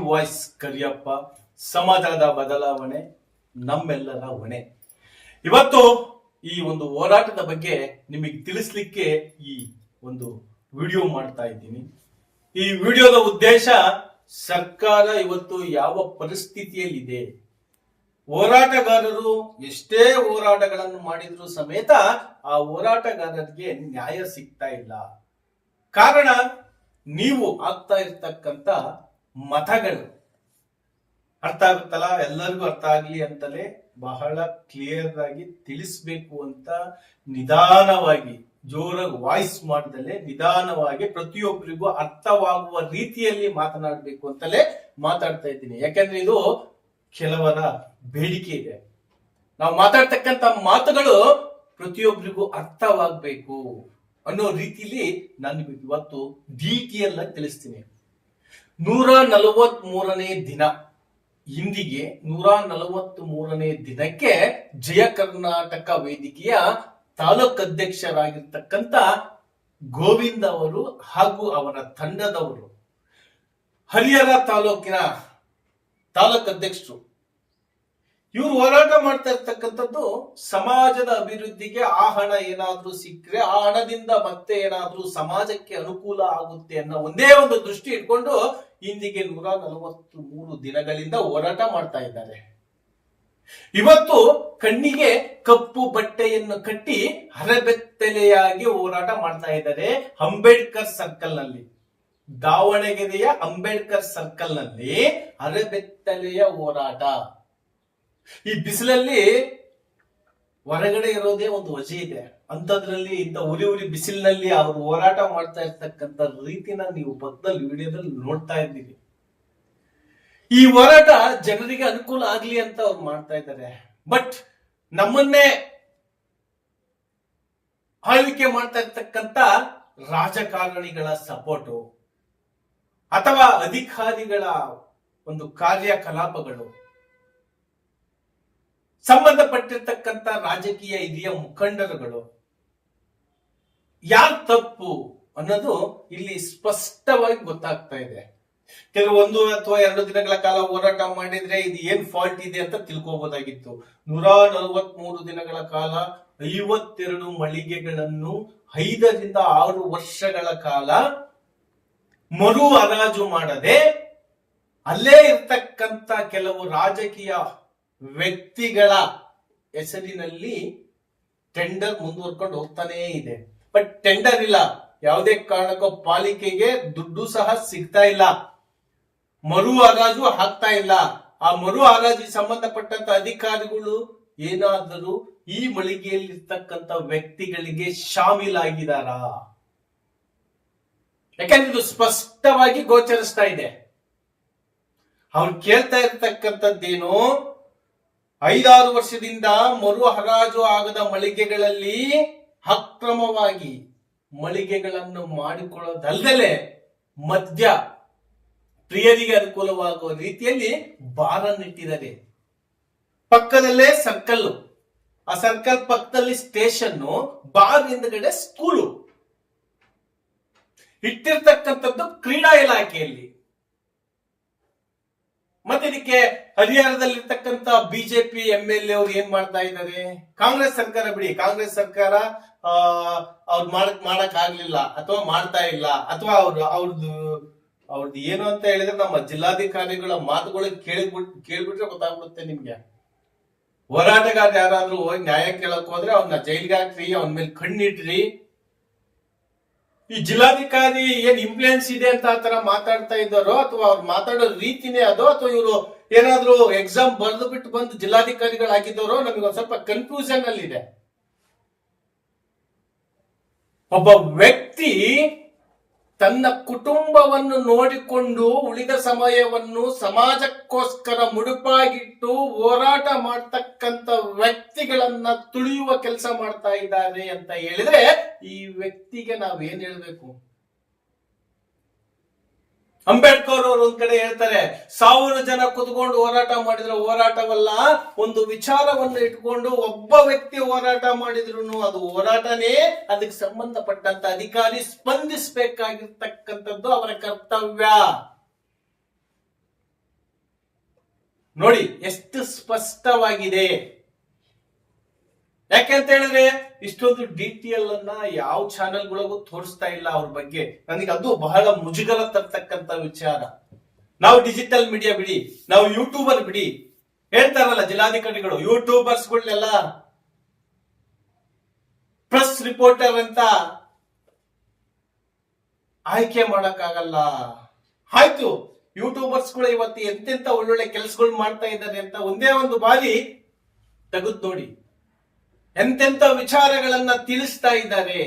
Voice Kariyappa. ಸಮಾಜದ ಬದಲಾವಣೆ ನಮ್ಮೆಲ್ಲರ ಹೊಣೆ. ಇವತ್ತು ಈ ಒಂದು ಹೋರಾಟದ ಬಗ್ಗೆ ನಿಮಗೆ ತಿಳಿಸ್ಲಿಕ್ಕೆ ಈ ಒಂದು ವಿಡಿಯೋ ಮಾಡ್ತಾ ಇದ್ದೀನಿ. ಈ ವಿಡಿಯೋದ ಉದ್ದೇಶ, ಸರ್ಕಾರ ಇವತ್ತು ಯಾವ ಪರಿಸ್ಥಿತಿಯಲ್ಲಿದೆ, ಹೋರಾಟಗಾರರು ಎಷ್ಟೇ ಹೋರಾಟಗಳನ್ನು ಮಾಡಿದ್ರು ಸಮೇತ ಆ ಹೋರಾಟಗಾರರಿಗೆ ನ್ಯಾಯ ಸಿಗ್ತಾ ಇಲ್ಲ. ಕಾರಣ ನೀವು ಆಗ್ತಾ ಇರ್ತಕ್ಕಂತ ಮತಗಳು. ಅರ್ಥ ಆಗುತ್ತಲ್ಲ, ಎಲ್ಲರಿಗೂ ಅರ್ಥ ಆಗ್ಲಿ ಅಂತಲೇ ಬಹಳ ಕ್ಲಿಯರ್ ಆಗಿ ತಿಳಿಸ್ಬೇಕು ಅಂತ ನಿಧಾನವಾಗಿ, ಜೋರಾಗಿ ವಾಯ್ಸ್ ಮಾಡದಲ್ಲೇ ನಿಧಾನವಾಗಿ ಪ್ರತಿಯೊಬ್ಬರಿಗೂ ಅರ್ಥವಾಗುವ ರೀತಿಯಲ್ಲಿ ಮಾತನಾಡಬೇಕು ಅಂತಲೇ ಮಾತಾಡ್ತಾ ಇದ್ದೀನಿ. ಯಾಕಂದ್ರೆ ಇದು ಕೆಲವರ ಬೇಡಿಕೆ ಇದೆ. ನಾವು ಮಾತಾಡ್ತಕ್ಕಂತ ಮಾತುಗಳು ಪ್ರತಿಯೊಬ್ಬರಿಗೂ ಅರ್ಥವಾಗಬೇಕು ಅನ್ನೋ ರೀತಿಯಲ್ಲಿ ನಾನು ಇವತ್ತು ಡೀಟೇಲ್ ಆಗಿ ತಿಳಿಸ್ತೀನಿ. 143ನೇ ದಿನ, ಇಂದಿಗೆ 143ನೇ ದಿನಕ್ಕೆ ಜಯ ಕರ್ನಾಟಕ ವೇದಿಕೆಯ ತಾಲೂಕು ಅಧ್ಯಕ್ಷರಾಗಿರ್ತಕ್ಕಂಥ ಗೋವಿಂದ ಅವರು ಹಾಗೂ ಅವರ ತಂಡದವರು, ಹರಿಹರ ತಾಲೂಕಿನ ತಾಲೂಕು ಅಧ್ಯಕ್ಷರು, ಇವರು ಹೋರಾಟ ಮಾಡ್ತಾ ಇರ್ತಕ್ಕಂಥದ್ದು ಸಮಾಜದ ಅಭಿವೃದ್ಧಿಗೆ. ಆ ಹಣ ಏನಾದ್ರೂ ಸಿಕ್ಕರೆ ಆ ಹಣದಿಂದ ಮತ್ತೆ ಏನಾದ್ರೂ ಸಮಾಜಕ್ಕೆ ಅನುಕೂಲ ಆಗುತ್ತೆ ಅನ್ನೋ ಒಂದೇ ಒಂದು ದೃಷ್ಟಿ ಇಟ್ಕೊಂಡು ಇಂದಿಗೆ 143 ದಿನಗಳಿಂದ ಹೋರಾಟ ಮಾಡ್ತಾ ಇದ್ದಾರೆ. ಇವತ್ತು ಕಣ್ಣಿಗೆ ಕಪ್ಪು ಬಟ್ಟೆಯನ್ನು ಕಟ್ಟಿ ಅರೆಬೆತ್ತಲೆಯಾಗಿ ಹೋರಾಟ ಮಾಡ್ತಾ ಇದ್ದಾರೆ ಅಂಬೇಡ್ಕರ್ ಸರ್ಕಲ್ ನಲ್ಲಿ. ದಾವಣಗೆರೆಯ ಅಂಬೇಡ್ಕರ್ ಸರ್ಕಲ್ ನಲ್ಲಿ ಅರೆಬೆತ್ತಲೆಯ ಹೋರಾಟ. ಈ ಬಿಸಿಲಲ್ಲಿ ಹೊರಗಡೆ ಇರೋದೇ ಒಂದು ವಜೆ ಇದೆ, ಅಂತದ್ರಲ್ಲಿ ಇಂಥ ಉರಿ ಬಿಸಿಲಿನಲ್ಲಿ ಅವರು ಹೋರಾಟ ಮಾಡ್ತಾ ಇರ್ತಕ್ಕಂಥ ರೀತಿನ ನೀವು ಪಕ್ಕದಲ್ಲಿ ವಿಡಿಯೋದಲ್ಲಿ ನೋಡ್ತಾ ಇದ್ದೀವಿ. ಈ ಹೋರಾಟ ಜನರಿಗೆ ಅನುಕೂಲ ಆಗ್ಲಿ ಅಂತ ಅವ್ರು ಮಾಡ್ತಾ ಇದ್ದಾರೆ. ಬಟ್ ನಮ್ಮನ್ನೇ ಆಳ್ವಿಕೆ ಮಾಡ್ತಾ ಇರ್ತಕ್ಕಂಥ ರಾಜಕಾರಣಿಗಳ ಸಪೋರ್ಟು ಅಥವಾ ಅಧಿಕಾರಿಗಳ ಒಂದು ಕಾರ್ಯಕಲಾಪಗಳು, ಸಂಬಂಧಪಟ್ಟಿರ್ತಕ್ಕಂಥ ರಾಜಕೀಯ ಹಿರಿಯ ಮುಖಂಡರುಗಳು ಯಾರು ತಪ್ಪು ಅನ್ನೋದು ಇಲ್ಲಿ ಸ್ಪಷ್ಟವಾಗಿ ಗೊತ್ತಾಗ್ತಾ ಇದೆ. ಕೆಲವು 1 ಅಥವಾ 2 ದಿನಗಳ ಕಾಲ ಹೋರಾಟ ಮಾಡಿದ್ರೆ ಇದು ಏನ್ ಫಾಲ್ಟ್ ಇದೆ ಅಂತ ತಿಳ್ಕೋಬಹುದಾಗಿತ್ತು. 143 ದಿನಗಳ ಕಾಲ 52 ಮಳಿಗೆಗಳನ್ನು 5 ರಿಂದ 6 ವರ್ಷಗಳ ಕಾಲ ಮರು ಹರಾಜು ಮಾಡದೆ ಅಲ್ಲೇ ಇರ್ತಕ್ಕಂಥ ಕೆಲವು ರಾಜಕೀಯ ವ್ಯಕ್ತಿಗಳ ಹೆಸರಿನಲ್ಲಿ ಟೆಂಡರ್ ಮುಂದುವರ್ಕೊಂಡು ಹೋಗ್ತಾನೇ ಇದೆ. ಬಟ್ ಟೆಂಡರ್ ಇಲ್ಲ, ಯಾವುದೇ ಕಾರಣಕ್ಕೂ ಪಾಲಿಕೆಗೆ ದುಡ್ಡು ಸಹ ಸಿಗ್ತಾ ಇಲ್ಲ, ಮರು ಹರಾಜು ಆಗ್ತಾ ಇಲ್ಲ. ಆ ಮರು ಹರಾಜಿಗೆ ಸಂಬಂಧಪಟ್ಟಂತ ಅಧಿಕಾರಿಗಳು ಏನಾದರೂ ಈ ಮಳಿಗೆಯಲ್ಲಿ ಇರ್ತಕ್ಕಂಥ ವ್ಯಕ್ತಿಗಳಿಗೆ ಶಾಮೀಲಾಗಿದ್ದಾರಾ? ಯಾಕಂದ್ರೆ ಇದು ಸ್ಪಷ್ಟವಾಗಿ ಗೋಚರಿಸ್ತಾ ಇದೆ. ಅವ್ರು ಕೇಳ್ತಾ ಇರ್ತಕ್ಕಂಥದ್ದೇನು, 5-6 ವರ್ಷದಿಂದ ಮರು ಹರಾಜು ಆಗದ ಮಳಿಗೆಗಳಲ್ಲಿ ಅಕ್ರಮವಾಗಿ ಮಳಿಗೆಗಳನ್ನು ಮಾಡಿಕೊಳ್ಳೋದಲ್ಲದೆ ಮದ್ಯ ಪ್ರಿಯರಿಗೆ ಅನುಕೂಲವಾಗುವ ರೀತಿಯಲ್ಲಿ ಬಾರನ್ನಿಟ್ಟಿದ್ದಾರೆ. ಪಕ್ಕದಲ್ಲೇ ಸರ್ಕಲ್, ಆ ಸರ್ಕಲ್ ಪಕ್ಕದಲ್ಲಿ ಸ್ಟೇಷನ್, ಬಾರ್ ಹಿಂದ್ಗಡೆ ಸ್ಕೂಲು ಇಟ್ಟಿರ್ತಕ್ಕಂಥದ್ದು ಕ್ರೀಡಾ ಇಲಾಖೆಯಲ್ಲಿ. ಮತ್ತೆ ಇದಕ್ಕೆ ಹರಿಹರದಲ್ಲಿರ್ತಕ್ಕಂಥ ಬಿಜೆಪಿ MLA ಅವ್ರು ಏನ್ ಮಾಡ್ತಾ ಇದ್ದಾರೆ? ಕಾಂಗ್ರೆಸ್ ಸರ್ಕಾರ ಬಿಡಿ, ಕಾಂಗ್ರೆಸ್ ಸರ್ಕಾರ ಅವ್ರು ಮಾಡಕ್ ಆಗ್ಲಿಲ್ಲ ಅಥವಾ ಮಾಡ್ತಾ ಇಲ್ಲ, ಅಥವಾ ಅವ್ರದ್ದು ಏನು ಅಂತ ಹೇಳಿದ್ರೆ ನಮ್ಮ ಜಿಲ್ಲಾಧಿಕಾರಿಗಳ ಮಾತುಗಳು ಕೇಳ್ಬಿಟ್ರೆ ಗೊತ್ತಾಗ್ಬಿಡುತ್ತೆ ನಿಮ್ಗೆ. ಹೋರಾಟಗಾರ ಯಾರಾದ್ರೂ ಹೋಗಿ ನ್ಯಾಯ ಕೇಳಕ್ ಹೋದ್ರೆ ಅವ್ನ ಜೈಲ್ಗೆ ಹಾಕ್ರಿ, ಅವನ ಮೇಲೆ ಕಣ್ಣಿಟ್ರಿ. ಈ ಜಿಲ್ಲಾಧಿಕಾರಿ ಏನ್ ಇನ್ಫ್ಲೂಯೆನ್ಸ್ ಇದೆ ಅಂತ ಆತರ ಮಾತಾಡ್ತಾ ಇದ್ದಾರೋ, ಅಥವಾ ಅವ್ರು ಮಾತಾಡೋ ರೀತಿನೇ ಅದು, ಅಥವಾ ಇವರು ಏನಾದ್ರು ಎಕ್ಸಾಮ್ ಬರೆದು ಬಿಟ್ಟು ಬಂದು ಜಿಲ್ಲಾಧಿಕಾರಿಗಳಾಗಿದ್ದಾರೋ, ನಮಗೆ ಒಂದ್ ಸ್ವಲ್ಪ ಕನ್ಫ್ಯೂಷನ್ ಅಲ್ಲಿ ಇದೆ. ಒಬ್ಬ ವ್ಯಕ್ತಿ ತನ್ನ ಕುಟುಂಬವನ್ನು ನೋಡಿಕೊಂಡು ಉಳಿದ ಸಮಯವನ್ನು ಸಮಾಜಕ್ಕೋಸ್ಕರ ಮುಡುಪಾಗಿಟ್ಟು ಹೋರಾಟ ಮಾಡ್ತಕ್ಕಂಥ ವ್ಯಕ್ತಿಗಳನ್ನ ತುಳಿಯುವ ಕೆಲಸ ಮಾಡ್ತಾ ಇದ್ದಾರೆ ಅಂತ ಹೇಳಿದ್ರೆ, ಈ ವ್ಯಕ್ತಿಗೆ ನಾವೇನ್ ಹೇಳ್ಬೇಕು? ಅಂಬೇಡ್ಕರ್ ಅವರು ಒಂದ್ ಕಡೆ ಹೇಳ್ತಾರೆ, 1000 ಜನ ಕುತ್ಕೊಂಡು ಹೋರಾಟ ಮಾಡಿದ್ರೆ ಹೋರಾಟವಲ್ಲ, ಒಂದು ವಿಚಾರವನ್ನು ಇಟ್ಕೊಂಡು ಒಬ್ಬ ವ್ಯಕ್ತಿ ಹೋರಾಟ ಮಾಡಿದ್ರು ಅದು ಹೋರಾಟನೇ. ಅದಕ್ಕೆ ಸಂಬಂಧಪಟ್ಟಂತ ಅಧಿಕಾರಿ ಸ್ಪಂದಿಸಬೇಕಾಗಿರ್ತಕ್ಕಂಥದ್ದು ಅವರ ಕರ್ತವ್ಯ. ನೋಡಿ ಎಷ್ಟು ಸ್ಪಷ್ಟವಾಗಿದೆ. ಯಾಕೆಂತ ಹೇಳಿದ್ರೆ ಇಷ್ಟೊಂದು ಡಿಟಿಎಲ್ ಅನ್ನ ಯಾವ ಚಾನೆಲ್ಗಳಿಗೂ ತೋರಿಸ್ತಾ ಇಲ್ಲ ಅವ್ರ ಬಗ್ಗೆ. ನನಗೆ ಅದು ಬಹಳ ಮುಜುಗರ ತರ್ತಕ್ಕಂತ ವಿಚಾರ. ನಾವು ಡಿಜಿಟಲ್ ಮೀಡಿಯಾ ಬಿಡಿ, ನಾವು ಯೂಟ್ಯೂಬರ್ ಬಿಡಿ, ಹೇಳ್ತಾರಲ್ಲ ಜಿಲ್ಲಾಧಿಕಾರಿಗಳು ಯೂಟ್ಯೂಬರ್ಸ್ಗಳನ್ನೆಲ್ಲ ಪ್ರೆಸ್ ರಿಪೋರ್ಟರ್ ಅಂತ ಆಯ್ಕೆ ಮಾಡಕ್ಕಾಗಲ್ಲ. ಆಯ್ತು, ಯೂಟ್ಯೂಬರ್ಸ್ಗಳು ಇವತ್ತು ಎಂತೆಂತ ಒಳ್ಳೊಳ್ಳೆ ಕೆಲಸಗಳು ಮಾಡ್ತಾ ಇದ್ದಾರೆ ಅಂತ ಒಂದೇ ಒಂದು ಬಾರಿ ತೆಗೆದು ನೋಡಿ. ಎಂತೆಂತ ವಿಚಾರಗಳನ್ನ ತಿಳಿಸ್ತಾ ಇದ್ದಾರೆ.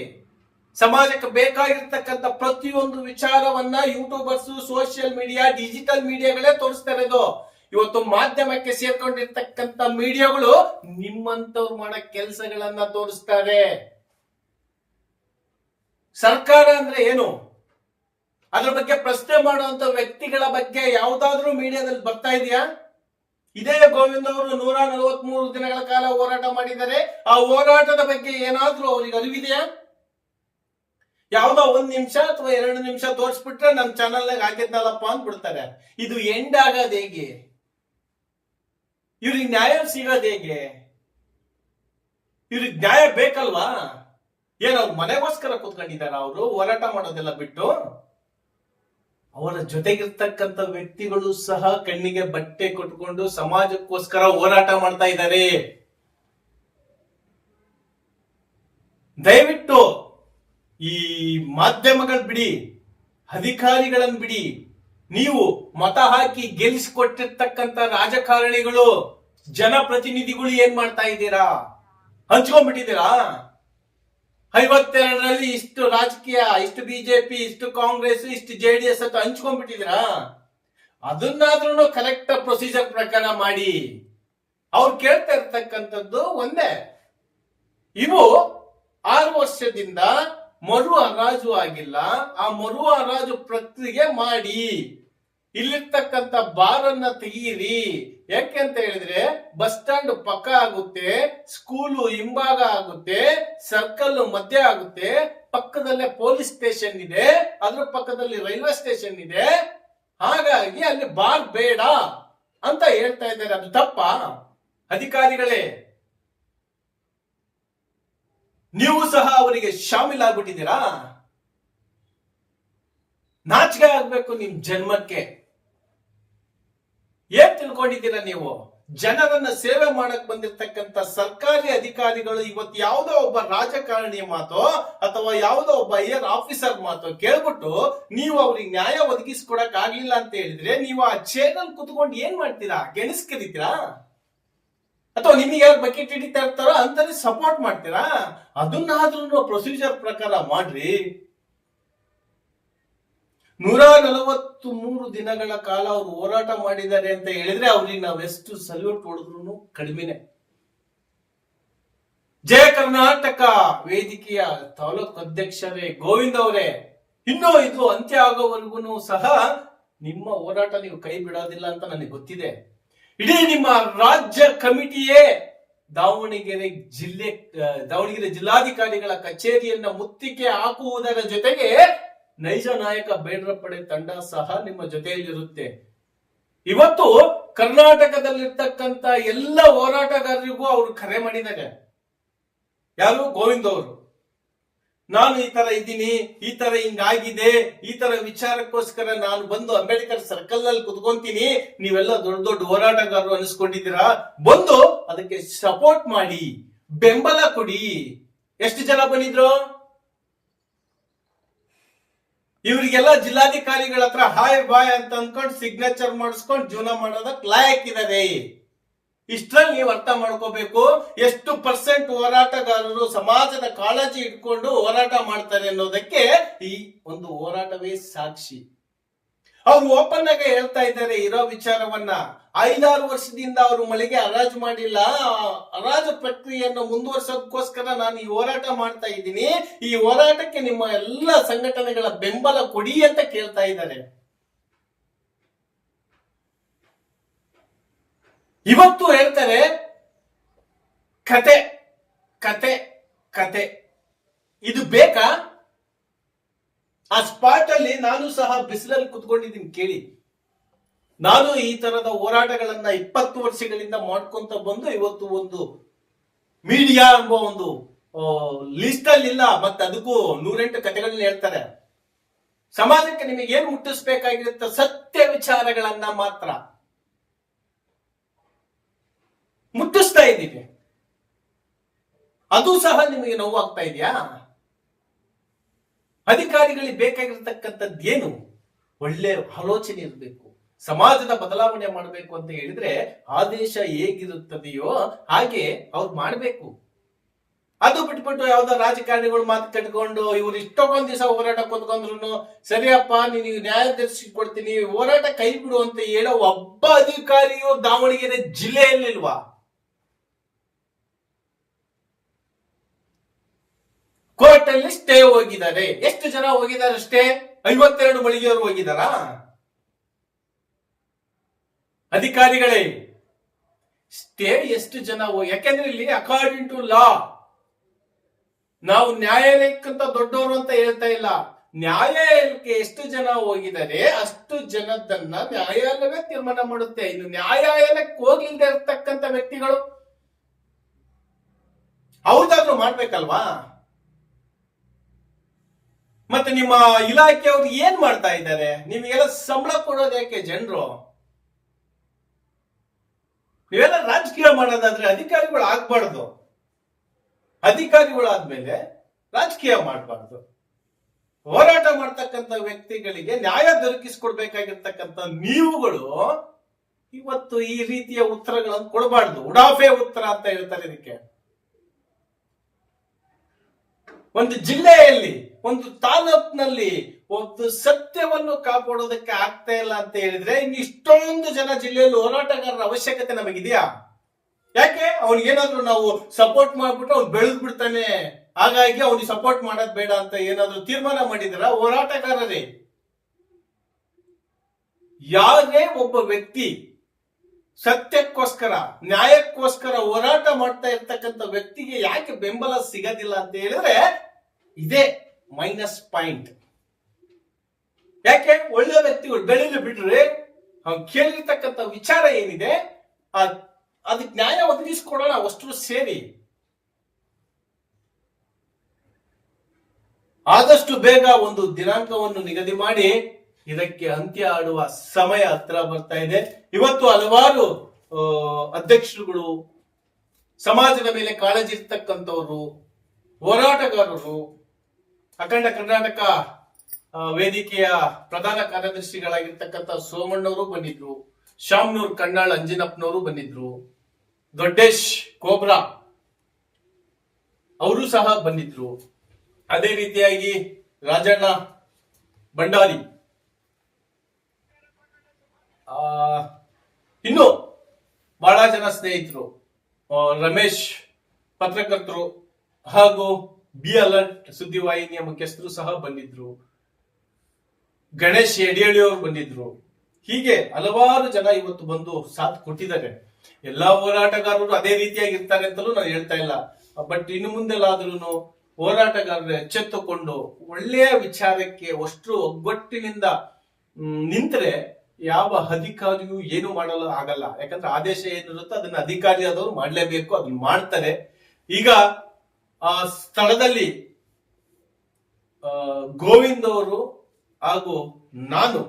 ಸಮಾಜಕ್ಕೆ ಬೇಕಾಗಿರ್ತಕ್ಕಂಥ ಪ್ರತಿಯೊಂದು ವಿಚಾರವನ್ನ ಯೂಟ್ಯೂಬರ್ಸ್, ಸೋಷಿಯಲ್ ಮೀಡಿಯಾ, ಡಿಜಿಟಲ್ ಮೀಡಿಯಾಗಳೇ ತೋರಿಸ್ತಾ ಇರೋದು. ಇವತ್ತು ಮಾಧ್ಯಮಕ್ಕೆ ಸೇರ್ಕೊಂಡಿರ್ತಕ್ಕಂಥ ಮೀಡಿಯಾಗಳು ನಿಮ್ಮಂತವ್ರು ಮಾಡೋ ಕೆಲಸಗಳನ್ನ ತೋರಿಸ್ತಾರೆ. ಸರ್ಕಾರ ಅಂದ್ರೆ ಏನು, ಅದ್ರ ಬಗ್ಗೆ ಪ್ರಶ್ನೆ ಮಾಡುವಂತ ವ್ಯಕ್ತಿಗಳ ಬಗ್ಗೆ ಯಾವ್ದಾದ್ರೂ ಮೀಡಿಯಾದಲ್ಲಿ ಬರ್ತಾ ಇದೆಯಾ? ಇದೇ ಗೋವಿಂದ್ ಅವರು 143 ದಿನಗಳ ಕಾಲ ಹೋರಾಟ ಮಾಡಿದ್ದಾರೆ. ಆ ಹೋರಾಟದ ಬಗ್ಗೆ ಏನಾದ್ರೂ ಅವ್ರಿಗೆ ಅರಿವಿದೆಯಾ? ಯಾವ್ದೋ 1 ನಿಮಿಷ ಅಥವಾ 2 ನಿಮಿಷ ತೋರಿಸ್ಬಿಟ್ರೆ ನನ್ನ ಚಾನಲ್ನಾಗ ಹಾಕಿದ್ನಲ್ಲಪ್ಪ ಅಂತ ಬಿಡ್ತಾರೆ. ಇದು ಎಂಡ್ ಆಗೋದು ಹೇಗೆ? ಇವ್ರಿಗೆ ನ್ಯಾಯ ಸಿಗೋದು ಹೇಗೆ? ಇವ್ರಿಗೆ ನ್ಯಾಯ ಬೇಕಲ್ವಾ? ಏನವ್ರು ಮನೆಗೋಸ್ಕರ ಕೂತ್ಕೊಂಡಿದಾರ? ಅವರು ಹೋರಾಟ ಮಾಡೋದೆಲ್ಲ ಬಿಟ್ಟು ಅವರ ಜೊತೆಗಿರ್ತಕ್ಕಂಥ ವ್ಯಕ್ತಿಗಳು ಸಹ ಕಣ್ಣಿಗೆ ಬಟ್ಟೆ ಕೊಟ್ಕೊಂಡು ಸಮಾಜಕ್ಕೋಸ್ಕರ ಹೋರಾಟ ಮಾಡ್ತಾ ಇದ್ದಾರೆ. ದಯವಿಟ್ಟು ಈ ಮಾಧ್ಯಮಗಳು ಬಿಡಿ, ಅಧಿಕಾರಿಗಳನ್ನು ಬಿಡಿ, ನೀವು ಮತ ಹಾಕಿ ಗೆಲ್ಲಿಸಿಕೊಟ್ಟಿರ್ತಕ್ಕಂಥ ರಾಜಕಾರಣಿಗಳು, ಜನಪ್ರತಿನಿಧಿಗಳು ಏನ್ ಮಾಡ್ತಾ ಇದ್ದೀರಾ? ಹಂಚ್ಕೊಂಡ್ಬಿಟ್ಟಿದ್ದೀರಾ? 52ರಲ್ಲಿ ಇಷ್ಟು ರಾಜಕೀಯ, ಇಷ್ಟು ಬಿಜೆಪಿ, ಇಷ್ಟು ಕಾಂಗ್ರೆಸ್, ಇಷ್ಟು ಜೆಡಿಎಸ್ ಅಂತ ಹಂಚ್ಕೊಂಡ್ಬಿಟ್ಟಿದ್ದೀರಾ? ಅದನ್ನಾದ್ರೂ ಕರೆಕ್ಟ್ ಪ್ರೊಸೀಜರ್ ಪ್ರಕಾರ ಮಾಡಿ. ಅವ್ರು ಕೇಳ್ತಾ ಇರ್ತಕ್ಕಂಥದ್ದು ಒಂದೇ, ಇವು 6 ವರ್ಷದಿಂದ ಮರು ಹರಾಜು ಆಗಿಲ್ಲ, ಆ ಮರು ಹರಾಜು ಪ್ರಕ್ರಿಯೆ ಮಾಡಿ, ಇಲ್ಲಿರ್ತಕ್ಕಂಥ ಬಾರನ್ನ ತೆಗೀರಿ. ಯಾಕೆ ಅಂತ ಹೇಳಿದ್ರೆ ಬಸ್ ಸ್ಟ್ಯಾಂಡ್ ಪಕ್ಕ ಆಗುತ್ತೆ, ಸ್ಕೂಲು ಹಿಂಭಾಗ ಆಗುತ್ತೆ, ಸರ್ಕಲ್ ಮಧ್ಯ ಆಗುತ್ತೆ, ಪಕ್ಕದಲ್ಲೇ ಪೊಲೀಸ್ ಸ್ಟೇಷನ್ ಇದೆ, ಅದ್ರ ಪಕ್ಕದಲ್ಲಿ ರೈಲ್ವೆ ಸ್ಟೇಷನ್ ಇದೆ. ಹಾಗಾಗಿ ಅಲ್ಲಿ ಬಾರ್ ಬೇಡ ಅಂತ ಹೇಳ್ತಾ ಇದ್ದಾರೆ. ಅದು ತಪ್ಪಾ? ಅಧಿಕಾರಿಗಳೇ, ನೀವು ಸಹ ಅವರಿಗೆ ಶಾಮೀಲಾಗ್ಬಿಟ್ಟಿದ್ದೀರಾ? ನಾಚಿಕೆ ಆಗ್ಬೇಕು ನಿಮ್ ಜನ್ಮಕ್ಕೆ. ಏನ್ ತಿಳ್ಕೊಂಡಿದ್ದೀರಾ ನೀವು? ಜನರನ್ನ ಸೇವೆ ಮಾಡಕ್ ಬಂದಿರ್ತಕ್ಕಂಥ ಸರ್ಕಾರಿ ಅಧಿಕಾರಿಗಳು ಇವತ್ತು ಯಾವುದೋ ಒಬ್ಬ ರಾಜಕಾರಣಿಯ ಮಾತೋ ಅಥವಾ ಯಾವುದೋ ಒಬ್ಬ ಐಆರ್ ಆಫೀಸರ್ ಮಾತೋ ಕೇಳ್ಬಿಟ್ಟು ನೀವು ಅವ್ರಿಗೆ ನ್ಯಾಯ ಒದಗಿಸ್ಕೊಡಕ್ ಆಗ್ಲಿಲ್ಲ ಅಂತ ಹೇಳಿದ್ರೆ ನೀವು ಆ ಚೇರಲ್ಲಿ ಕುತ್ಕೊಂಡು ಏನ್ ಮಾಡ್ತೀರಾ? ಗೆಣಸ್ಕರಿತೀರಾ? ಅಥವಾ ನಿಮಗೆ ಯಾರು ಬಕೆಟ್ ಹಿಡಿತಾ ಇರ್ತಾರೋ ಅಂತಲ್ಲಿ ಸಪೋರ್ಟ್ ಮಾಡ್ತೀರಾ? ಅದನ್ನಾದ್ರೂ ಪ್ರೊಸೀಜರ್ ಪ್ರಕಾರ ಮಾಡ್ರಿ. 143 ದಿನಗಳ ಕಾಲ ಅವರು ಹೋರಾಟ ಮಾಡಿದ್ದಾರೆ ಅಂತ ಹೇಳಿದ್ರೆ ಅವ್ರಿಗೆ ನಾವೆಷ್ಟು ಸಲ್ಯೂಟ್ ಹೊಡೆದ್ರು ಕಡಿಮೆನೆ. ಜಯ ಕರ್ನಾಟಕ ವೇದಿಕೆಯ ತಾಲೂಕು ಅಧ್ಯಕ್ಷರೇ ಗೋವಿಂದ್ ಅವರೇ, ಇನ್ನೂ ಇದು ಅಂತ್ಯ ಆಗೋವರೆಗೂ ಸಹ ನಿಮ್ಮ ಹೋರಾಟ ನೀವು ಕೈ ಬಿಡೋದಿಲ್ಲ ಅಂತ ನನಗೆ ಗೊತ್ತಿದೆ. ಇಡೀ ನಿಮ್ಮ ರಾಜ್ಯ ಕಮಿಟಿಯೇ ದಾವಣಗೆರೆ ಜಿಲ್ಲಾಧಿಕಾರಿಗಳ ಕಚೇರಿಯನ್ನ ಮುತ್ತಿಗೆ ಹಾಕುವುದರ ಜೊತೆಗೆ ನೈಜ ನಾಯಕ ಬೇಡರ ಪಡೆ ತಂಡ ಸಹ ನಿಮ್ಮ ಜೊತೆಯಲ್ಲಿರುತ್ತೆ. ಇವತ್ತು ಕರ್ನಾಟಕದಲ್ಲಿರ್ತಕ್ಕಂಥ ಎಲ್ಲ ಹೋರಾಟಗಾರರಿಗೂ ಅವರು ಕರೆ ಮಾಡಿದ್ದಾರೆ. ಯಾರು? ಗೋವಿಂದ್ ಅವರು. ನಾನು ಈ ತರ ಇದ್ದೀನಿ, ಈ ತರ ಹಿಂಗಾಗಿದೆ, ಈ ತರ ವಿಚಾರಕ್ಕೋಸ್ಕರ ನಾನು ಬಂದು ಅಂಬೇಡ್ಕರ್ ಸರ್ಕಲ್ ನಲ್ಲಿ ಕುತ್ಕೊಂತೀನಿ, ನೀವೆಲ್ಲ ದೊಡ್ಡ ದೊಡ್ಡ ಹೋರಾಟಗಾರರು ಅನಿಸ್ಕೊಂಡಿದ್ದೀರಾ, ಬಂದು ಅದಕ್ಕೆ ಸಪೋರ್ಟ್ ಮಾಡಿ, ಬೆಂಬಲ ಕೊಡಿ. ಎಷ್ಟು ಜನ ಬಂದಿದ್ರು? ಇವರಿಗೆಲ್ಲ ಜಿಲ್ಲಾಧಿಕಾರಿಗಳ ಹತ್ರ ಹಾಯ್ ಬಾಯ್ ಅಂತ ಅನ್ಕೊಂಡು ಸಿಗ್ನೇಚರ್ ಮಾಡಿಸ್ಕೊಂಡು ಜೀವನ ಮಾಡೋದಕ್ಕೆ ಲಾಯಕ್ಕಿದ್ದಾರೆ. ಇಷ್ಟರಲ್ಲಿ ನೀವು ಅರ್ಥ ಮಾಡ್ಕೋಬೇಕು ಎಷ್ಟು ಪರ್ಸೆಂಟ್ ಹೋರಾಟಗಾರರು ಸಮಾಜದ ಕಾಳಜಿ ಇಟ್ಕೊಂಡು ಹೋರಾಟ ಮಾಡ್ತಾರೆ ಅನ್ನೋದಕ್ಕೆ ಈ ಒಂದು ಹೋರಾಟವೇ ಸಾಕ್ಷಿ. ಅವ್ರು ಓಪನ್ ಆಗಿ ಹೇಳ್ತಾ ಇದ್ದಾರೆ ಇರೋ ವಿಚಾರವನ್ನ. 5-6 ವರ್ಷದಿಂದ ಅವರು ಮಳೆಗೆ ಹರಾಜು ಮಾಡಿಲ್ಲ, ಹರಾಜು ಪ್ರಕ್ರಿಯೆಯನ್ನು ಮುಂದುವರಿಸೋದಕ್ಕೋಸ್ಕರ ನಾನು ಈ ಹೋರಾಟ ಮಾಡ್ತಾ ಇದ್ದೀನಿ, ಈ ಹೋರಾಟಕ್ಕೆ ನಿಮ್ಮ ಎಲ್ಲ ಸಂಘಟನೆಗಳ ಬೆಂಬಲ ಕೊಡಿ ಅಂತ ಕೇಳ್ತಾ ಇದ್ದಾರೆ. ಇವತ್ತು ಹೇಳ್ತಾರೆ ಕತೆ ಕತೆ ಕತೆ. ಇದು ಬೇಕಾ? ಆ ಸ್ಪಾಟ್ ಅಲ್ಲಿ ನಾನು ಸಹ ಬಿಸಿಲಲ್ಲಿ ಕುತ್ಕೊಂಡಿದ್ದೀನಿ ಕೇಳಿ. ನಾನು ಈ ತರದ ಹೋರಾಟಗಳನ್ನ 20 ವರ್ಷಗಳಿಂದ ಮಾಡ್ಕೊಂತ ಬಂದು ಇವತ್ತು ಒಂದು ಮೀಡಿಯಾ ಎಂಬ ಒಂದು ಲಿಸ್ಟ್ ಅಲ್ಲಿ ಇಲ್ಲ, ಮತ್ತೆ ಅದಕ್ಕೂ 108 ಕಥೆಗಳನ್ನ ಹೇಳ್ತಾರೆ. ಸಮಾಜಕ್ಕೆ ನಿಮಗೆ ಏನ್ ಮುಟ್ಟಿಸ್ಬೇಕಾಗಿರುತ್ತೆ? ಸತ್ಯ ವಿಚಾರಗಳನ್ನ ಮಾತ್ರ ಮುಟ್ಟಿಸ್ತಾ ಇದ್ದೀವಿ. ಅದು ಸಹ ನಿಮಗೆ ನೋವಾಗ್ತಾ ಇದೆಯಾ? ಅಧಿಕಾರಿಗಳಿಗೆ ಬೇಕಾಗಿರ್ತಕ್ಕಂಥದ್ದು ಏನು? ಒಳ್ಳೆ ಆಲೋಚನೆ ಇರಬೇಕು. ಸಮಾಜದ ಬದಲಾವಣೆ ಮಾಡಬೇಕು ಅಂತ ಹೇಳಿದ್ರೆ ಆದೇಶ ಹೇಗಿರುತ್ತದೆಯೋ ಹಾಗೆ ಅವ್ರು ಮಾಡಬೇಕು. ಅದು ಬಿಟ್ಬಿಟ್ಟು ಯಾವ್ದೋ ರಾಜಕಾರಣಿಗಳು ಮಾತು ಕಟ್ಕೊಂಡು ಇವ್ರು ಇಷ್ಟೊಂದ್ ದಿವಸ ಹೋರಾಟ ಕೂತ್ಕೊಂಡ್ರು ಸರಿಯಪ್ಪ ನೀನು ನ್ಯಾಯ ಕೊಡ್ತೀನಿ ಹೋರಾಟ ಕೈ ಬಿಡು ಅಂತ ಹೇಳೋ ಒಬ್ಬ ಅಧಿಕಾರಿಯು ದಾವಣಗೆರೆ ಜಿಲ್ಲೆಯಲ್ಲಿಲ್ವಾ? ಕೋರ್ಟ್ ಅಲ್ಲಿ ಸ್ಟೇ ಹೋಗಿದ್ದಾರೆ. ಎಷ್ಟು ಜನ ಹೋಗಿದ್ದಾರೆ? ಅಷ್ಟೇ 52 ಮಳಿಗೆಯವರು ಹೋಗಿದಾರಾ? ಅಧಿಕಾರಿಗಳೇ ಸ್ಟೇ ಎಷ್ಟು ಜನ ಯಾಕೆಂದ್ರೆ ಇಲ್ಲಿ ಅಕಾರ್ಡಿಂಗ್ ಟು ಲಾ ನಾವು ನ್ಯಾಯಾಲಯಕ್ಕಿಂತ ದೊಡ್ಡವರು ಅಂತ ಹೇಳ್ತಾ ಇಲ್ಲ. ನ್ಯಾಯಾಲಯಕ್ಕೆ ಎಷ್ಟು ಜನ ಹೋಗಿದ್ದಾರೆ ಅಷ್ಟು ಜನದನ್ನ ನ್ಯಾಯಾಲಯವೇ ತೀರ್ಮಾನ ಮಾಡುತ್ತೆ. ಇನ್ನು ನ್ಯಾಯಾಲಯಕ್ಕೆ ಹೋಗಿಲ್ಲದೆ ಇರತಕ್ಕಂತ ವ್ಯಕ್ತಿಗಳು ಅವ್ರದಾದ್ರೂ ಮಾಡ್ಬೇಕಲ್ವಾ? ಮತ್ತೆ ನಿಮ್ಮ ಇಲಾಖೆಯವರು ಏನ್ ಮಾಡ್ತಾ ಇದ್ದಾರೆ? ನಿಮಗೆಲ್ಲ ಸಂಬಳ ಕೊಡೋದು ಯಾಕೆ ಜನರು? ನೀವೆಲ್ಲ ರಾಜಕೀಯ ಮಾಡೋದಾದ್ರೆ ಅಧಿಕಾರಿಗಳು ಆಗ್ಬಾರ್ದು. ಅಧಿಕಾರಿಗಳಾದ್ಮೇಲೆ ರಾಜಕೀಯ ಮಾಡಬಾರ್ದು. ಹೋರಾಟ ಮಾಡ್ತಕ್ಕಂಥ ವ್ಯಕ್ತಿಗಳಿಗೆ ನ್ಯಾಯ ದೊರಕಿಸಿಕೊಡ್ಬೇಕಾಗಿರ್ತಕ್ಕಂಥ ನೀವುಗಳು ಇವತ್ತು ಈ ರೀತಿಯ ಉತ್ತರಗಳನ್ನು ಕೊಡಬಾರ್ದು. ಉಡಾಫೆ ಉತ್ತರ ಅಂತ ಹೇಳ್ತಾರೆ ಇದಕ್ಕೆ. ಒಂದು ಜಿಲ್ಲೆಯಲ್ಲಿ ಒಂದು ತಾಲೂಕಿನಲ್ಲಿ ಒಂದು ಸತ್ಯವನ್ನು ಕಾಪಾಡೋದಕ್ಕೆ ಆಗ್ತಾ ಇಲ್ಲ ಅಂತ ಹೇಳಿದ್ರೆ ಇನ್ನು ಇಷ್ಟೊಂದು ಜನ ಜಿಲ್ಲೆಯಲ್ಲಿ ಹೋರಾಟಗಾರರ ಅವಶ್ಯಕತೆ ನಮಗಿದೆಯಾ? ಯಾಕೆ ಅವನಿಗೇನಾದ್ರೂ ನಾವು ಸಪೋರ್ಟ್ ಮಾಡ್ಬಿಟ್ಟು ಅವ್ನು ಬೆಳೆದ್ ಬಿಡ್ತಾನೆ, ಹಾಗಾಗಿ ಅವನಿಗೆ ಸಪೋರ್ಟ್ ಮಾಡೋದ್ ಬೇಡ ಅಂತ ಏನಾದ್ರು ತೀರ್ಮಾನ ಮಾಡಿದಾರ ಹೋರಾಟಗಾರರೇ? ಯಾರೇ ಒಬ್ಬ ವ್ಯಕ್ತಿ ಸತ್ಯಕ್ಕೋಸ್ಕರ ನ್ಯಾಯಕ್ಕೋಸ್ಕರ ಹೋರಾಟ ಮಾಡ್ತಾ ಇರ್ತಕ್ಕಂಥ ವ್ಯಕ್ತಿಗೆ ಯಾಕೆ ಬೆಂಬಲ ಸಿಗೋದಿಲ್ಲ ಅಂತ ಹೇಳಿದ್ರೆ ಇದೇ ಮೈನಸ್ ಪಾಯಿಂಟ್. ಯಾಕೆ? ಒಳ್ಳೆ ವ್ಯಕ್ತಿಗಳು ಬೆಳೀಲಿ ಬಿಟ್ರೆ ಅವ್ನು ಕೇಳಿರ್ತಕ್ಕಂಥ ವಿಚಾರ ಏನಿದೆ ಅದಕ್ಕೆ ನ್ಯಾಯ ಒದಗಿಸ್ಕೊಡೋಣ ಅಷ್ಟು ಸೇರಿ. ಆದಷ್ಟು ಬೇಗ ಒಂದು ದಿನಾಂಕವನ್ನು ನಿಗದಿ ಮಾಡಿ ಇದಕ್ಕೆ ಅಂತ್ಯ ಆಡುವ ಸಮಯ ಹತ್ರ ಬರ್ತಾ ಇದೆ. ಇವತ್ತು ಹಲವಾರು ಅಧ್ಯಕ್ಷರುಗಳು, ಸಮಾಜದ ಮೇಲೆ ಕಾಳಜಿ ಇರ್ತಕ್ಕಂಥವ್ರು, ಹೋರಾಟಗಾರರು, ಅಖಂಡ ಕರ್ನಾಟಕ ವೇದಿಕೆಯ ಪ್ರಧಾನ ಕಾರ್ಯದರ್ಶಿಗಳಾಗಿರ್ತಕ್ಕಂಥ ಸೋಮಣ್ಣವರು ಬಂದಿದ್ರು, ಶಾಮ್ನೂರ್ ಕಣ್ಣಾಳ್ ಅಂಜಿನಪ್ಪನವರು ಬಂದಿದ್ರು, ದೊಡ್ಡೇಶ್ ಕೋಬ್ರಾ ಅವರು ಸಹ ಬಂದಿದ್ರು. ಅದೇ ರೀತಿಯಾಗಿ ರಾಜಣ್ಣ ಭಂಡಾರಿ, ಇನ್ನು ಬಹಳ ಜನ ಸ್ನೇಹಿತರು, ರಮೇಶ್ ಪತ್ರಕರ್ತರು ಹಾಗೂ ಬಿ ಅಲರ್ಟ್ ಸುದ್ದಿವಾಹಿನಿಯ ಮುಖ್ಯಸ್ಥರು ಸಹ ಬಂದಿದ್ರು, ಗಣೇಶ್ ಯಡಿಯೂಳಿ ಅವರು ಬಂದಿದ್ರು. ಹೀಗೆ ಹಲವಾರು ಜನ ಇವತ್ತು ಬಂದು ಸಾಥ್ ಕೊಟ್ಟಿದ್ದಾರೆ. ಎಲ್ಲಾ ಹೋರಾಟಗಾರರು ಅದೇ ರೀತಿಯಾಗಿ ಇರ್ತಾರೆ ಅಂತಲೂ ನಾನು ಹೇಳ್ತಾ ಇಲ್ಲ. ಬಟ್ ಇನ್ನು ಮುಂದೆಲ್ಲಾದ್ರೂ ಹೋರಾಟಗಾರರು ಎಚ್ಚೆತ್ತುಕೊಂಡು ಒಳ್ಳೆಯ ವಿಚಾರಕ್ಕೆ ಅಷ್ಟು ಒಗ್ಗಟ್ಟಿನಿಂದ ನಿಂತರೆ ಯಾವ ಅಧಿಕಾರಿಯೂ ಏನು ಮಾಡಲು ಆಗಲ್ಲ. ಯಾಕಂದ್ರೆ ಆದೇಶ ಏನಿರುತ್ತೋ ಅದನ್ನ ಅಧಿಕಾರಿ ಆದವರು ಮಾಡ್ಲೇಬೇಕು, ಅದನ್ನ ಮಾಡ್ತಾರೆ. ಈಗ ಆ ಸ್ಥಳದಲ್ಲಿ ಗೋವಿಂದ್ ಅವರು ಹಾಗೂ ನಾನು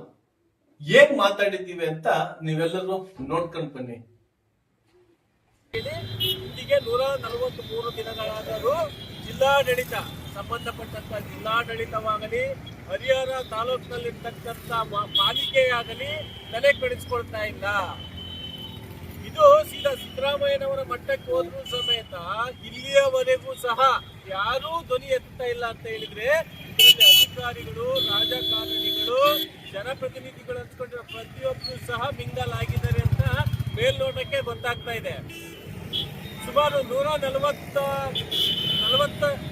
ಏನ್ ಮಾತಾಡಿದ್ದೀವಿ ಅಂತ ನೀವೆಲ್ಲರೂ ನೋಡ್ಕೊಂಡು ಬನ್ನಿ. ಹೀಗೆ 143 ದಿನಗಳಾದರೂ ಜಿಲ್ಲಾಡಳಿತ, ಸಂಬಂಧಪಟ್ಟಂತ ಜಿಲ್ಲಾಡಳಿತವಾಗಲಿ ಹರಿಹರ ತಾಲೂಕಿನಲ್ಲಿರ್ತಕ್ಕಂಥ ಪಾಲಿಕೆಯಾಗಲಿ ತಲೆ ಕೆಡಿಸ್ಕೊಳ್ತಾ ಇಲ್ಲ. ಇದು ಸೀದಾ ಸಿದ್ದರಾಮಯ್ಯನವರ ಮಟ್ಟಕ್ಕೆ ಹೋದ್ರೂ ಸಮೇತ ಇಲ್ಲಿಯವರೆಗೂ ಸಹ ಯಾರೂ ಧ್ವನಿ ಎತ್ತಾ ಇಲ್ಲ ಅಂತ ಹೇಳಿದ್ರೆ ಇದರಲ್ಲಿ ಅಧಿಕಾರಿಗಳು, ರಾಜಕಾರಣಿಗಳು, ಜನಪ್ರತಿನಿಧಿಗಳು ಅನ್ಸ್ಕೊಂಡಿರೋ ಪ್ರತಿಯೊಬ್ಬರು ಸಹ ಮಿಂಗಲ್ ಆಗಿದ್ದಾರೆ ಅಂತ ಮೇಲ್ನೋಟಕ್ಕೆ ಗೊತ್ತಾಗ್ತಾ ಇದೆ. ಸುಮಾರು 140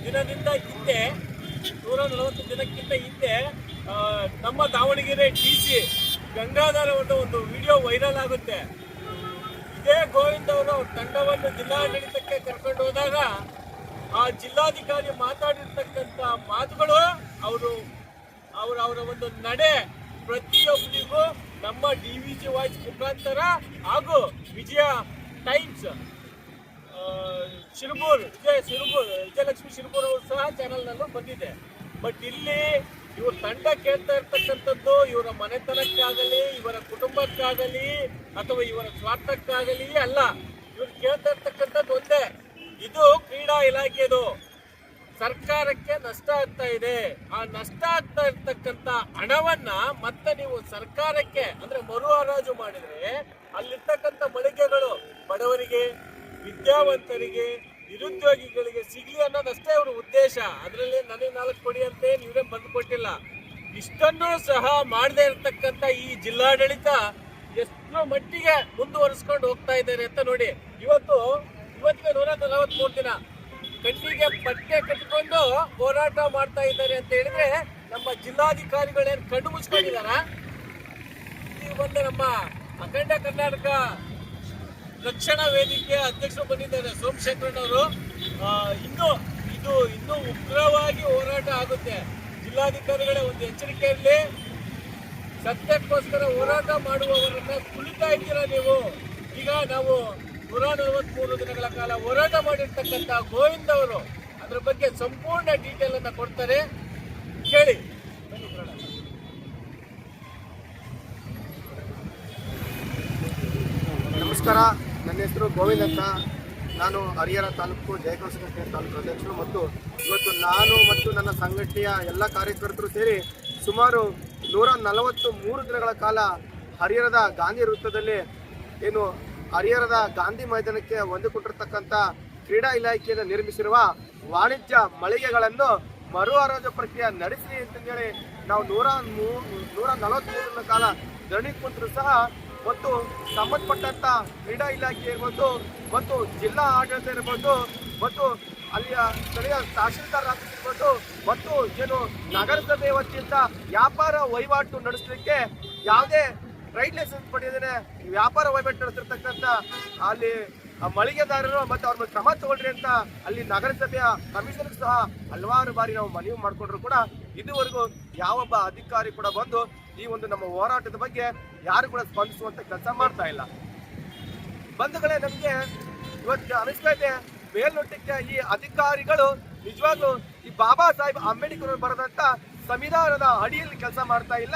ದಿನದಿಂದ ಹಿಂದೆ, 140 ದಿನಕ್ಕಿಂತ ಹಿಂದೆ ನಮ್ಮ ದಾವಣಗೆರೆ DC ಗಂಗಾಧರ ಒಂದು ವಿಡಿಯೋ ವೈರಲ್ ಆಗುತ್ತೆ. ಇದೇ ಗೋವಿಂದ್ ಅವರು ತಂಡವನ್ನು ಜಿಲ್ಲಾಡಳಿತಕ್ಕೆ ಕರ್ಕೊಂಡು ಹೋದಾಗ ಆ ಜಿಲ್ಲಾಧಿಕಾರಿ ಮಾತಾಡಿರ್ತಕ್ಕಂಥ ಮಾತುಗಳು, ಅವರ ಒಂದು ನಡೆ ಪ್ರತಿಯೊಬ್ಬರಿಗೂ ನಮ್ಮ DVG ವಾಯ್ಸ್ ಮುಖಾಂತರ ಹಾಗೂ ವಿಜಯ ಟೈಮ್ಸ್ ವಿಜಯಲಕ್ಷ್ಮಿ ಶಿರಬೂರ್ ಅವರು ಸಹ ಚಾನೆಲ್ ನಲ್ಲೂ ಬಂದಿದೆ. ಬಟ್ ಇಲ್ಲಿ ಇವ್ರ ತಂಡ ಕೇಳ್ತಾ ಇರ್ತಕ್ಕಂಥದ್ದು ಇವರ ಮನೆತನಕ್ಕಾಗಲಿ, ಇವರ ಕುಟುಂಬಕ್ಕಾಗಲಿ ಅಥವಾ ಇವರ ಸ್ವಾರ್ಥಕ್ಕಾಗಲಿ ಅಲ್ಲ. ಇವ್ರು ಕೇಳ್ತಾ ಇರ್ತಕ್ಕಂಥದ್ದು ಒಂದೇ, ಇದು ಕ್ರೀಡಾ ಇಲಾಖೆದು, ಸರ್ಕಾರಕ್ಕೆ ನಷ್ಟ ಆಗ್ತಾ ಇದೆ. ಆ ನಷ್ಟ ಆಗ್ತಾ ಇರ್ತಕ್ಕಂಥ ಹಣವನ್ನ ಮತ್ತೆ ನೀವು ಸರ್ಕಾರಕ್ಕೆ ಅಂದ್ರೆ ಮರು ಹರಾಜು ಮಾಡಿದ್ರೆ ಅಲ್ಲಿರ್ತಕ್ಕಂಥ ಮಳಿಗೆಗಳು ಬಡವರಿಗೆ, ವಿದ್ಯಾವಂತರಿಗೆ, ನಿರುದ್ಯೋಗಿಗಳಿಗೆ ಸಿಗ್ಲಿ ಅನ್ನೋದಷ್ಟೇ ಅವ್ರ ಉದ್ದೇಶ. ಅದರಲ್ಲಿ ನನಗೆ 4 ಕೊಡಿ ಅಂತ ನೀವೇ ಬಂದು ಕೊಟ್ಟಿಲ್ಲ. ಇಷ್ಟನ್ನು ಸಹ ಮಾಡದೇ ಇರತಕ್ಕಂಥ ಈ ಜಿಲ್ಲಾಡಳಿತ ಎಷ್ಟು ಮಟ್ಟಿಗೆ ಮುಂದುವರಿಸ್ಕೊಂಡು ಹೋಗ್ತಾ ಇದ್ದಾರೆ ಅಂತ ನೋಡಿ. ಇವತ್ತಿಗೆ 143 ದಿನ ಕಣ್ಣಿಗೆ ಪಟ್ಟೆ ಕಟ್ಟಿಕೊಂಡು ಹೋರಾಟ ಮಾಡ್ತಾ ಇದ್ದಾರೆ ಅಂತ ಹೇಳಿದ್ರೆ ನಮ್ಮ ಜಿಲ್ಲಾಧಿಕಾರಿಗಳೇನು ಕಣ್ಣು ಮುಚ್ಕೊಂಡಿದಾರ? ಈ ಒಂದು ನಮ್ಮ ಅಖಂಡ ಕರ್ನಾಟಕ ರಕ್ಷಣಾ ವೇದಿಕೆ ಅಧ್ಯಕ್ಷರು ಬಂದಿದ್ದಾರೆ ಸೋಮಶೇಖರನವರು. ಇನ್ನೂ ಉಗ್ರವಾಗಿ ಹೋರಾಟ ಆಗುತ್ತೆ. ಜಿಲ್ಲಾಧಿಕಾರಿಗಳೇ ಒಂದು ಎಚ್ಚರಿಕೆ ಇರಲಿ, ಸತ್ಯಕ್ಕೋಸ್ಕರ ಹೋರಾಟ ಮಾಡುವವರನ್ನ ಕುಳಿತಾ ಇದ್ದೀರಾ ನೀವು. ಈಗ ನಾವು 143 ದಿನಗಳ ಕಾಲ ಹೋರಾಟ ಮಾಡಿರ್ತಕ್ಕಂಥ ಗೋವಿಂದ್ ಅವರು ಅದ್ರ ಬಗ್ಗೆ ಸಂಪೂರ್ಣ ಡೀಟೇಲ್ ಅನ್ನ ಕೊಡ್ತಾರೆ, ಕೇಳಿ. ನಮಸ್ಕಾರ, ನನ್ನ ಹೆಸರು ಗೋವಿಂದ್ ಅಂತ. ನಾನು ಹರಿಹರ ತಾಲೂಕು ಜಯಕೃಷ್ಣ ತಾಲೂಕು ಅಧ್ಯಕ್ಷರು. ಮತ್ತು ಇವತ್ತು ನಾನು ಮತ್ತು ನನ್ನ ಸಂಘಟನೆಯ ಎಲ್ಲ ಕಾರ್ಯಕರ್ತರು ಸೇರಿ ಸುಮಾರು 143 ದಿನಗಳ ಕಾಲ ಹರಿಹರದ ಗಾಂಧಿ ವೃತ್ತದಲ್ಲಿ ಏನು ಹರಿಹರದ ಗಾಂಧಿ ಮೈದಾನಕ್ಕೆ ಹೊಂದಿಕೊಂಡಿರ್ತಕ್ಕಂಥ ಕ್ರೀಡಾ ಇಲಾಖೆಯನ್ನು ನಿರ್ಮಿಸಿರುವ ವಾಣಿಜ್ಯ ಮಳಿಗೆಗಳನ್ನು ಮರು ಹರಾಜು ಪ್ರಕ್ರಿಯೆ ನಡೆಸಿ ಅಂತಂದೇಳಿ ನಾವು 143 ದಿನಗಳ ಕಾಲ ಧರಣಿ ಕುಂತರೂ ಸಹ ಮತ್ತು ಸಂಬಂಧಪಟ್ಟಂತ ಕ್ರೀಡಾ ಇಲಾಖೆ ಇರ್ಬೋದು ಮತ್ತು ಜಿಲ್ಲಾ ಆಡಳಿತ ಇರ್ಬೋದು ಮತ್ತು ಅಲ್ಲಿಯ ಸ್ಥಳೀಯ ತಹಶೀಲ್ದಾರ್ ಇರ್ಬೋದು ಮತ್ತು ಏನು ನಗರಸಭೆ ವತಿಯಿಂದ ವ್ಯಾಪಾರ ವಹಿವಾಟು ನಡೆಸಲಿಕ್ಕೆ ಯಾವುದೇ ಟ್ರೇಡ್ ಲೈಸೆನ್ಸ್ ಪಡೆಯದೇ ವ್ಯಾಪಾರ ವಹಿವಾಟು ನಡೆಸಿರ್ತಕ್ಕಂಥ ಅಲ್ಲಿ ಮಳಿಗೆದಾರರು ಮತ್ತು ಅವ್ರ ಮೇಲೆ ಕ್ರಮ ತಗೊಳ್ರಿ ಅಂತ ಅಲ್ಲಿ ನಗರಸಭೆಯ ಕಮಿಷನರ್ ಸಹ ಹಲವಾರು ಬಾರಿ ನಾವು ಮನವಿ ಮಾಡಿಕೊಂಡ್ರು ಕೂಡ ಇದುವರೆಗೂ ಯಾವೊಬ್ಬ ಅಧಿಕಾರಿ ಕೂಡ ಬಂದು ಈ ಒಂದು ನಮ್ಮ ಹೋರಾಟದ ಬಗ್ಗೆ ಯಾರು ಕೂಡ ಸ್ಪಂದಿಸುವಂತ ಕೆಲಸ ಮಾಡ್ತಾ ಇಲ್ಲ. ಬಂಧುಗಳೇ, ನಮ್ಗೆ ಇವತ್ತು ಅನಿಸ್ತಾ ಇದೆ, ಮೇಲ್ನೋಟಕ್ಕೆ ಈ ಅಧಿಕಾರಿಗಳು ನಿಜವಾಗ್ಲೂ ಈ ಬಾಬಾ ಸಾಹೇಬ್ ಅಂಬೇಡ್ಕರ್ ಬರೆದಂತ ಸಂವಿಧಾನದ ಅಡಿಯಲ್ಲಿ ಕೆಲಸ ಮಾಡ್ತಾ ಇಲ್ಲ.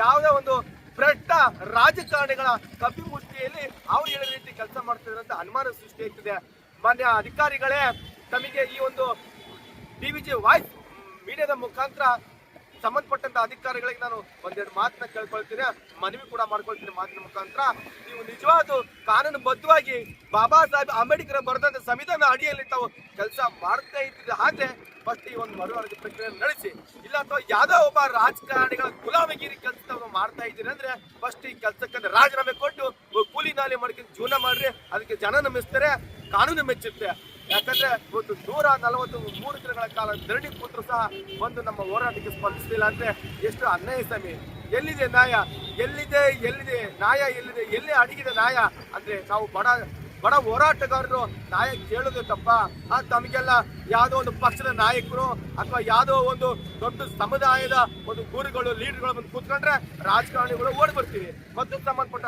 ಯಾವುದೇ ಒಂದು ಭ್ರಷ್ಟ ರಾಜಕಾರಣಿಗಳ ಕಪಿಮುಷ್ಟಿಯಲ್ಲಿ ಅವ್ರು ಹೇಳಿದ ರೀತಿ ಕೆಲಸ ಮಾಡ್ತಿದ್ರೆ ಅಂತ ಅನುಮಾನ ಸೃಷ್ಟಿ ಆಗ್ತಿದೆ. ಮಾನ್ಯ ಅಧಿಕಾರಿಗಳೇ, ತಮಗೆ ಈ ಒಂದು DVG ವಾಯ್ಸ್ ಮೀಡಿಯಾದ ಮುಖಾಂತರ ಸಂಬಂಧಪಟ್ಟಂತ ಅಧಿಕಾರಿಗಳಿಗೆ ನಾನು ಒಂದೆರಡು ಮಾತನ್ನ ಕೇಳ್ಕೊಳ್ತೀನಿ, ಮನವಿ ಕೂಡ ಮಾಡ್ಕೊಳ್ತೀನಿ. ಮಾತಿನ ಮುಖಾಂತರ ನೀವು ನಿಜವಾದ ಕಾನೂನುಬದ್ಧವಾಗಿ ಬಾಬಾ ಸಾಹೇಬ್ ಅಂಬೇಡ್ಕರ್ ಬರೆದಂತ ಸಂವಿಧಾನ ಅಡಿಯಲ್ಲಿ ತಾವು ಕೆಲಸ ಮಾಡ್ತಾ ಇದ್ದಿದ್ದ ಹಾಗೆ ಫಸ್ಟ್ ಈ ಒಂದು ಮರು ಹರಾಜು ಪ್ರಕ್ರಿಯೆ ನಡೆಸಿ. ಇಲ್ಲ ಅಥವಾ ಯಾವುದೋ ಒಬ್ಬ ರಾಜಕಾರಣಿಗಳ ಗುಲಾಮಗಿರಿ ಕೆಲಸ ಮಾಡ್ತಾ ಇದ್ದೀರಿ ಅಂದ್ರೆ ಫಸ್ಟ್ ಈ ಕೆಲಸಕ್ಕೆ ರಾಜೀನಾಮೆ ಕೊಟ್ಟು ಕೂಲಿ ನಾಲಿ ಮಾಡ್ಕೊಂಡು ಜೀವನ ಮಾಡ್ರಿ. ಅದಕ್ಕೆ ಜನ ಮೆಚ್ತಾರೆ, ಕಾನೂನು ಮೆಚ್ಚುತ್ತೆ. ಯಾಕಂದ್ರೆ ಒಂದು 143 ದಿನಗಳ ಕಾಲ ಧರಣಿ ಕೂತ್ರು ಸಹ ಒಂದು ನಮ್ಮ ಹೋರಾಟಕ್ಕೆ ಸ್ಪಂದಿಸಲಿಲ್ಲ ಅಂದ್ರೆ ಎಷ್ಟು ಅನ್ಯಾಯ ಸ್ವಾಮಿ. ಎಲ್ಲಿದೆ ನ್ಯಾಯ? ಎಲ್ಲಿದೆ ನ್ಯಾಯ? ಎಲ್ಲಿದೆ? ಎಲ್ಲಿ ಅಡಗಿದೆ ನ್ಯಾಯ? ಅಂದ್ರೆ ನಾವು ಬಡ ಹೋರಾಟಗಾರರು ನ್ಯಾಯ ಕೇಳೋದು ತಪ್ಪ? ತಮಗೆಲ್ಲ ಯಾವುದೋ ಒಂದು ಪಕ್ಷದ ನಾಯಕರು ಅಥವಾ ಯಾವುದೋ ಒಂದು ದೊಡ್ಡ ಸಮುದಾಯದ ಒಂದು ಗುರುಗಳು, ಲೀಡರ್ಗಳು ಬಂದು ಕೂತ್ಕೊಂಡ್ರೆ ರಾಜಕಾರಣಿಗಳು ಓಡ್ ಬರ್ತೀವಿ ಮತ್ತು ಸಂಬಂಧಪಟ್ಟ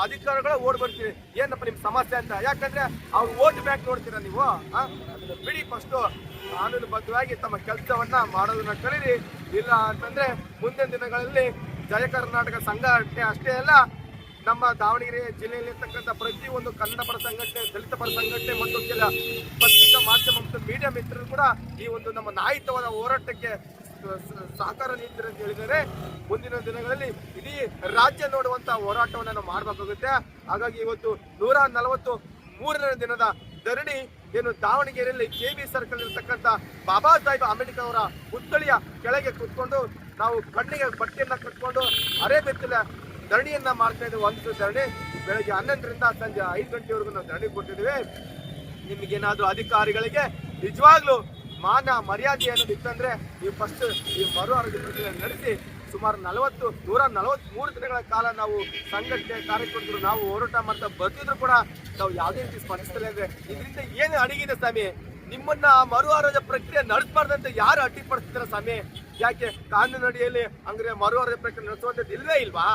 ಅಧಿಕಾರಿಗಳು ಓಡ್ ಬರ್ತೀವಿ. ಏನಪ್ಪ ನಿಮ್ ಸಮಸ್ಯೆ ಅಂತ? ಯಾಕಂದ್ರೆ ಅವ್ರು ಓಟ್ ಬ್ಯಾಂಕ್ ನೋಡ್ತೀರಾ ನೀವು. ಅದನ್ನ ಬಿಡಿ, ಫಸ್ಟ್ ಕಾನೂನುಬದ್ಧವಾಗಿ ತಮ್ಮ ಕೆಲಸವನ್ನ ಮಾಡೋದನ್ನ ಕಲೀರಿ. ಇಲ್ಲ ಅಂತಂದ್ರೆ ಮುಂದಿನ ದಿನಗಳಲ್ಲಿ ಜಯ ಕರ್ನಾಟಕ ಸಂಘಟನೆ ಅಷ್ಟೇ ಅಲ್ಲ, ನಮ್ಮ ದಾವಣಗೆರೆ ಜಿಲ್ಲೆಯಲ್ಲಿರ್ತಕ್ಕಂಥ ಪ್ರತಿಯೊಂದು ಕನ್ನಡ ಪರ ಸಂಘಟನೆ, ದಲಿತ ಪರ ಸಂಘಟನೆ ಮತ್ತು ಕೆಲ ಪತ್ರಿಕಾ ಮಾಧ್ಯಮ ಮತ್ತು ಮೀಡಿಯಾ ಮಿತ್ರರು ಕೂಡ ಈ ಒಂದು ನಮ್ಮ ನ್ಯಾಯಯುತವಾದ ಹೋರಾಟಕ್ಕೆ ಸಹಕಾರ ನೀಡ್ತಾರೆ ಅಂತ ಹೇಳಿದರೆ ಮುಂದಿನ ದಿನಗಳಲ್ಲಿ ಇಡೀ ರಾಜ್ಯ ನೋಡುವಂತ ಹೋರಾಟವನ್ನು ನಾವು ಮಾಡಬೇಕಾಗುತ್ತೆ. ಹಾಗಾಗಿ ಇವತ್ತು 143ನೇ ದಿನದ ಧರಣಿ ಏನು ದಾವಣಗೆರೆಯಲ್ಲಿ KB ಸರ್ಕಲ್ ಇರತಕ್ಕಂಥ ಬಾಬಾ ಸಾಹೇಬ್ ಅಂಬೇಡ್ಕರ್ ಅವರ ಪುತ್ಥಳಿಯ ಕೆಳಗೆ ಕುತ್ಕೊಂಡು ನಾವು ಕಣ್ಣಿಗೆ ಬಟ್ಟೆಯನ್ನ ಕಟ್ಕೊಂಡು ಅರೆ ಬೆತ್ತಲ ಧರಣಿಯನ್ನ ಮಾಡ್ತಾ ಇದ್ದೇವೆ. ಒಂದು ಧರಣಿ ಬೆಳಗ್ಗೆ 11ರಿಂದ ಸಂಜೆ 5 ಗಂಟೆವರೆಗೂ ನಾವು ಧರಣಿ ಕೊಟ್ಟಿದ್ದೇವೆ. ನಿಮಗೇನಾದ್ರೂ ಅಧಿಕಾರಿಗಳಿಗೆ ನಿಜವಾಗ್ಲೂ ಮಾನ ಮರ್ಯಾದೆ ಅನ್ನೋದು ಇತ್ತಂದ್ರೆ ನೀವು ಫಸ್ಟ್ ಈ ಮರು ಹರಾಜು ಪ್ರಕ್ರಿಯೆ ನಡೆಸಿ. ಸುಮಾರು 143 ದಿನಗಳ ಕಾಲ ನಾವು ಸಂಘಟನೆ ಕಾರ್ಯಕರ್ತರು ನಾವು ಹೋರಾಟ ಮಾಡ್ತಾ ಬರ್ತಿದ್ರು ಕೂಡ ನಾವು ಯಾವುದೇ ರೀತಿ ಸ್ಪಂದಿಸ್ತಲೇ ಅಂದ್ರೆ ಇದರಿಂದ ಏನು ಅಡಗಿದೆ ಸ್ವಾಮಿ? ನಿಮ್ಮನ್ನ ಮರು ಹರಾಜು ಪ್ರಕ್ರಿಯೆ ನಡೆಸಬಾರ್ದಂತ ಯಾರು ಅಡ್ಡಿಪಡಿಸ್ತಾರ ಸ್ವಾಮಿ? ಯಾಕೆ ಕಾನೂನು ಅಡಿಯಲ್ಲಿ ಅಂದ್ರೆ ಮರು ಹರಾಜು ಪ್ರಕ್ರಿಯೆ ನಡೆಸುವಂತದ್ದು ಇಲ್ವೇ ಇಲ್ವಾ?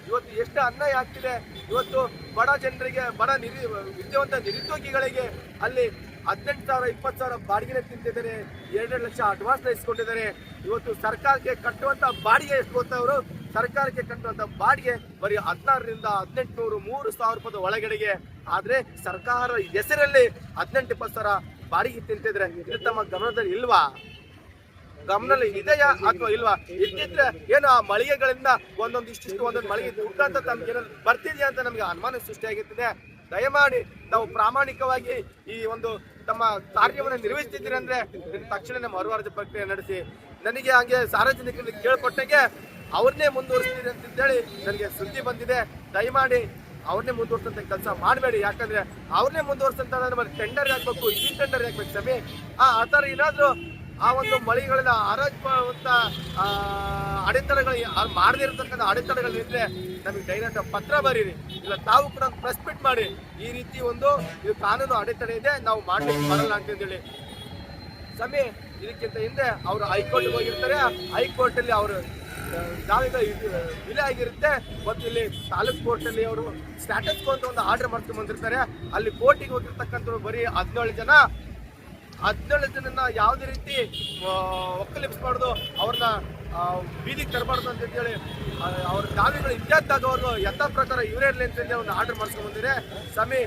ಇವತ್ತು ಎಷ್ಟು ಅನ್ಯಾಯ ಆಗ್ತಿದೆ. ಇವತ್ತು ಬಡ ಜನರಿಗೆ, ವಿದ್ಯಾವಂತ ನಿರುದ್ಯೋಗಿಗಳಿಗೆ ಅಲ್ಲಿ 18,000 20,000 ಬಾಡಿಗೆ ತಿಂತಿದ್ದಾರೆ, 2 ಲಕ್ಷ ಅಡ್ವಾನ್ಸ್ ಇಸ್ಕೊಂಡಿದ್ದಾರೆ. ಇವತ್ತು ಸರ್ಕಾರಕ್ಕೆ ಕಟ್ಟುವಂತ ಬಾಡಿಗೆ ಎಷ್ಟು ಗೊತ್ತವರು? ಸರ್ಕಾರಕ್ಕೆ ಕಟ್ಟುವಂತ ಬಾಡಿಗೆ ಬರೀ 1600 1800 3,000 ರೂಪಾಯಿ ಒಳಗಡೆಗೆ. ಆದ್ರೆ ಸರ್ಕಾರ ಹೆಸರಲ್ಲಿ 18-20,000 ಬಾಡಿಗೆ ತಿಂತಿದ್ರೆ ಇದು ತಮ್ಮ ಗಮನದಲ್ಲಿ ಇಲ್ವಾ? ಗಮನದಲ್ಲಿ ಇದೆಯಾ ಅಥವಾ ಇಲ್ವಾ? ಇದ್ದಿದ್ರೆ ಏನು ಆ ಮಳಿಗೆಗಳಿಂದ ಒಂದೊಂದು ಮಳಿಗೆ ದುಡ್ಡು ಅಂತ ತಮ್ಗೆ ಏನಾದ್ರು ಬರ್ತಿದ್ಯಾ ಅಂತ ನಮ್ಗೆ ಅನುಮಾನ ಸೃಷ್ಟಿಯಾಗುತ್ತಿದೆ. ದಯಮಾಡಿ ನಾವು ಪ್ರಾಮಾಣಿಕವಾಗಿ ಈ ಒಂದು ತಮ್ಮ ಕಾರ್ಯವನ್ನು ನಿರ್ವಹಿಸ್ತಿದ್ದೀರಿ ಅಂದ್ರೆ ತಕ್ಷಣ ಮರುವಾರದ ಪ್ರಕ್ರಿಯೆ ನಡೆಸಿ. ನನಗೆ ಹಂಗೆ ಸಾರ್ವಜನಿಕರಿಗೆ ಕೇಳ್ಕೊಟ್ಟಂಗೆ ಅವ್ರನ್ನೇ ಮುಂದುವರಿಸ್ತೀರಿ ಅಂತೇಳಿ ನನಗೆ ಸುದ್ದಿ ಬಂದಿದೆ. ದಯಮಾಡಿ ಅವ್ರನ್ನೇ ಮುಂದುವರ್ಸಂತ ಕೆಲಸ ಮಾಡಬೇಡಿ. ಯಾಕಂದ್ರೆ ಅವ್ರನ್ನೇ ಮುಂದುವರ್ಸಂತ ಟೆಂಡರ್ ಹಾಕ್ಬೇಕು, ಈ ಟೆಂಡರ್ ಹಾಕ್ಬೇಕು ಸಮಿ. ಆ ಥರ ಏನಾದ್ರು ಆ ಒಂದು ಮಳಿಗಳನ್ನ ಆರೋಗ್ಯವಂತ ಅಡೆತಡೆಗಳು ಮಾಡದಿರ್ತಕ್ಕಂಥ ಅಡೆತಡೆಗಳಿದ್ರೆ ನಮಗೆ ಡೈರೆಕ್ಟ್ ಪತ್ರ ಬರೀರಿ, ಇಲ್ಲ ತಾವು ಕೂಡ ಪ್ರೆಸ್ ಮೀಟ್ ಮಾಡಿ. ಈ ರೀತಿ ಇದು ಕಾನೂನು ಅಡೆತಡೆ ಇದೆ, ನಾವು ಮಾಡ್ಲಿಕ್ಕೆ ಬರಲ್ಲ ಅಂತೇಳಿ ಸಮಯ. ಇದಕ್ಕಿಂತ ಹಿಂದೆ ಅವರು ಹೈಕೋರ್ಟ್ಗೆ ಹೋಗಿರ್ತಾರೆ. ಹೈಕೋರ್ಟ್ ಅಲ್ಲಿ ಅವರು ಜಾಮೀನು ವಿಲೆ ಆಗಿರುತ್ತೆ. ಮತ್ತು ಇಲ್ಲಿ ತಾಲೂಕ್ ಕೋರ್ಟ್ ಅಲ್ಲಿ ಅವರು ಸ್ಟ್ಯಾಟಸ್ ಅಂತ ಒಂದು ಆರ್ಡರ್ ಮಾಡ್ಕೊಂಡು ಬಂದಿರ್ತಾರೆ. ಅಲ್ಲಿ ಕೋರ್ಟಿಗೆ ಹೋಗಿರ್ತಕ್ಕಂಥ ಬರೀ 17 ಜನನ್ನ ಯಾವುದೇ ರೀತಿ ಒಕ್ಕಲಿಪಿಸಬಾರ್ದು, ಅವ್ರನ್ನ ಬೀದಿಗೆ ತರಬಾರ್ದು ಅಂತ ಹೇಳಿ ಅವ್ರ ಜಾಮೀನುಗಳು ಇತ್ಯರ್ಥಾಗೋವರೆಗೂ ಯಥಾ ಪ್ರಕಾರ ಇವರೇ ಇರಲಿ ಅಂತ ಒಂದು ಆರ್ಡರ್ ಮಾಡ್ಕೊಂಡು ಬಂದಿದೆ ಸಮಿ.